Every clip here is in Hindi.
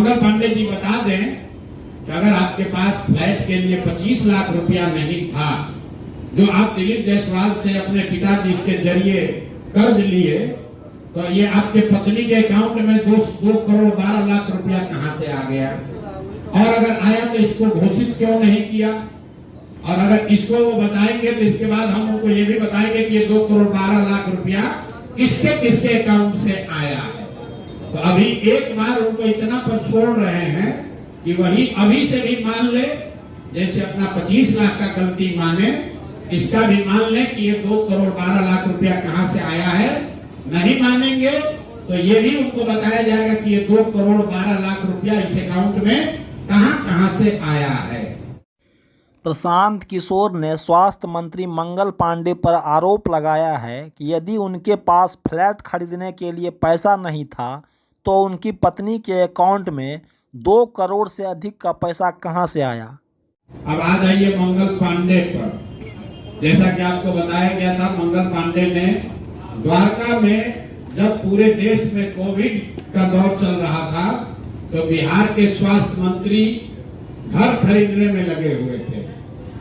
मंगल पांडे जी बता दें कि अगर आपके पास फ्लैट के लिए 25 लाख रुपया नहीं था, जो आप दिलीप जायसवाल से अपने पिताजी के जरिए कर्ज लिए, तो ये आपके पत्नी के अकाउंट में 2 करोड़ 12 लाख रुपया कहां से आ गया? और अगर आया तो इसको घोषित क्यों नहीं किया? और अगर इसको वो बताएंगे तो इसके बाद हम उनको ये भी बताएंगे कि ये 2 करोड़ 12 लाख रुपया किसके किसके अकाउंट से आया है। तो अभी एक बार उनको इतना पर छोड़ रहे हैं कि वही अभी से भी मान ले, जैसे अपना 25 लाख का गलती माने, इसका भी मान ले कि ये 2 करोड़ 12 लाख रुपया कहां से आया है। नहीं मानेंगे तो ये भी उनको बताया जाएगा कि ये 2 करोड़ 12 लाख रुपया इस अकाउंट में कहां से आया है। प्रशांत किशोर ने स्वास्थ्य मंत्री मंगल पांडे पर आरोप लगाया है कि यदि उनके पास फ्लैट खरीदने के लिए पैसा नहीं था तो उनकी पत्नी के अकाउंट में 2 करोड़ से अधिक का पैसा कहां से आया। अब आ जाइए मंगल पांडे पर। जैसा कि आपको बताया गया था, मंगल पांडे ने द्वारका में जब पूरे देश में कोविड का दौर चल रहा था तो बिहार के स्वास्थ्य मंत्री घर खरीदने में लगे हुए थे।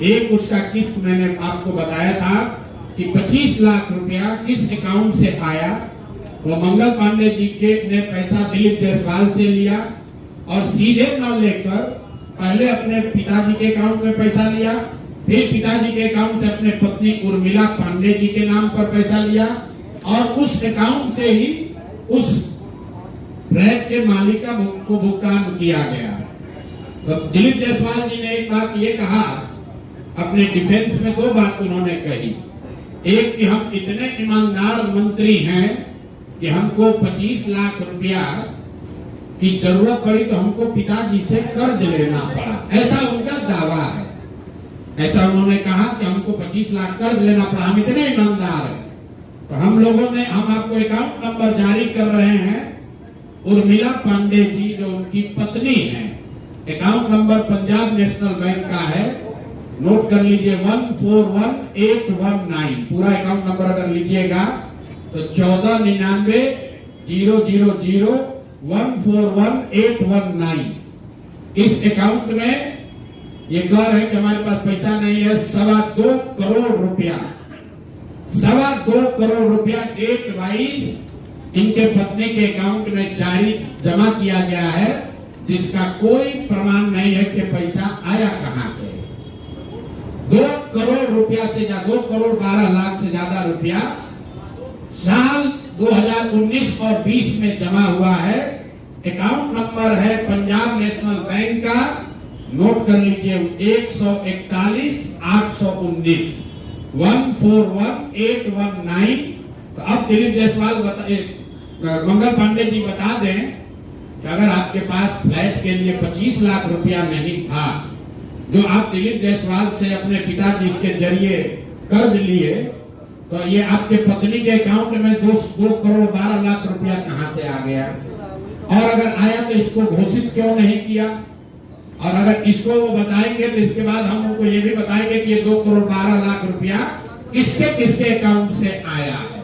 एक उसका किस्त मैंने आपको बताया था कि 25 लाख रुपया किस अकाउंट से आया। वो मंगल पांडे जी ने पैसा दिलीप जायसवाल से लिया और सीधे न लेकर पहले अपने पिताजी के अकाउंट में पैसा लिया, फिर पिताजी के अकाउंट से अपने पत्नी उर्मिला पांडे जी के नाम पर पैसा लिया और उस अकाउंट से ही उस फ्लैट के मालिक को भुगतान किया गया। तो दिलीप जायसवाल जी ने एक बात ये कहा, अपने डिफेंस में 2 बात उन्होंने कही। एक कि हम इतने ईमानदार मंत्री हैं कि हमको 25 लाख रुपया की जरूरत पड़ी तो हमको पिताजी से कर्ज लेना पड़ा, ऐसा उनका दावा है। ऐसा उन्होंने कहा कि हमको 25 लाख कर्ज लेना पड़ा, हम इतने ईमानदार हैं। तो हम आपको अकाउंट नंबर जारी कर रहे हैं। उर्मिला पांडे जी जो उनकी पत्नी है, account number Punjab national bank का है, नोट कर लीजिए 141819। पूरा अकाउंट नंबर अगर लीजिएगा तो 1499041819। इस अकाउंट में ये कह रहे हैं कि हमारे पास पैसा नहीं है। 2.25 करोड़ रुपया 2.25 करोड़ रुपया डेट वाइज इनके पत्नी के अकाउंट में जारी जमा किया गया है, जिसका कोई प्रमाण नहीं है कि पैसा आया कहां से। 2 करोड़ रुपया से 2 करोड़ 12 लाख से ज्यादा रुपया साल 2019 और 20 में जमा हुआ है। अकाउंट नंबर है पंजाब नेशनल बैंक का, नोट कर लीजिए 141 141819। तो अब दिलीप जायसवाल मंगल पांडे जी बता दें कि अगर आपके पास फ्लैट के लिए 25 लाख रुपया नहीं था, जो आप दिलीप जायसवाल से अपने पिताजी के जरिए कर्ज लिए, तो ये आपके पत्नी के अकाउंट में 2 करोड़ 12 लाख रुपया कहां से आ गया? और अगर आया तो इसको घोषित क्यों नहीं किया? और अगर इसको वो बताएंगे तो इसके बाद हम उनको ये भी बताएंगे कि ये 2 करोड़ 12 लाख रुपया किसके किसके अकाउंट से आया है।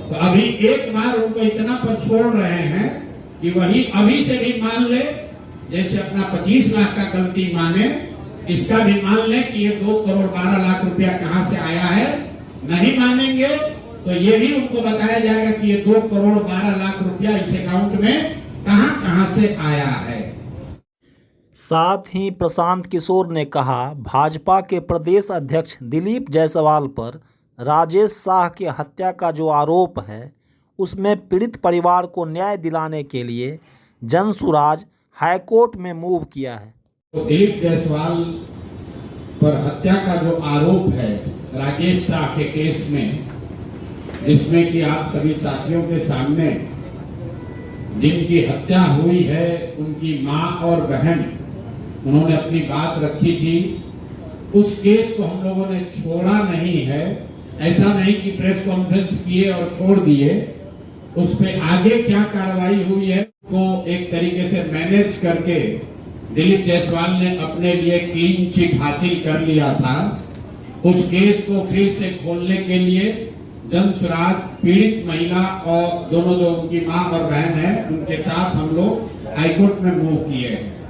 तो अभी एक बार उनको इतना पर छोड़ रहे हैं कि वही अभी से भी मान ले, जैसे अपना 25 लाख का गलती माने, इसका भी मान ले कि ये 2 करोड़ 12 लाख रुपया कहां से आया है। नहीं मानेंगे तो ये भी उनको बताया जाएगा कि ये 2 करोड़ 12 लाख रुपया इस अकाउंट में कहां से आया है। साथ ही प्रशांत किशोर ने कहा, भाजपा के प्रदेश अध्यक्ष दिलीप जायसवाल पर राजेश शाह की हत्या का जो आरोप है, उसमें पीड़ित परिवार को न्याय दिलाने के लिए जनसुराज हाईकोर्ट में मूव किया है। तो दिलीप जायसवाल पर हत्या का जो आरोप है राजेश शाह के केस में, जिसमें कि आप सभी साथियों के सामने जिनकी हत्या हुई है, उनकी मां और बहन, उन्होंने अपनी बात रखी थी। उस केस को हम लोगों ने छोड़ा नहीं है। ऐसा नहीं कि प्रेस कॉन्फ्रेंस किए और छोड़ दिए। उस पे आगे क्या कार्रवाई हुई है को एक तरीके से मैनेज करके दिलीप जायसवाल ने अपने लिए क्लीन चिट हासिल कर लिया था। उस केस को फिर से खोलने के लिए जनसुराज पीड़ित महिला और दोनों जो उनकी मां और बहन है, उनके साथ हम लोग हाईकोर्ट में मूव किए हैं।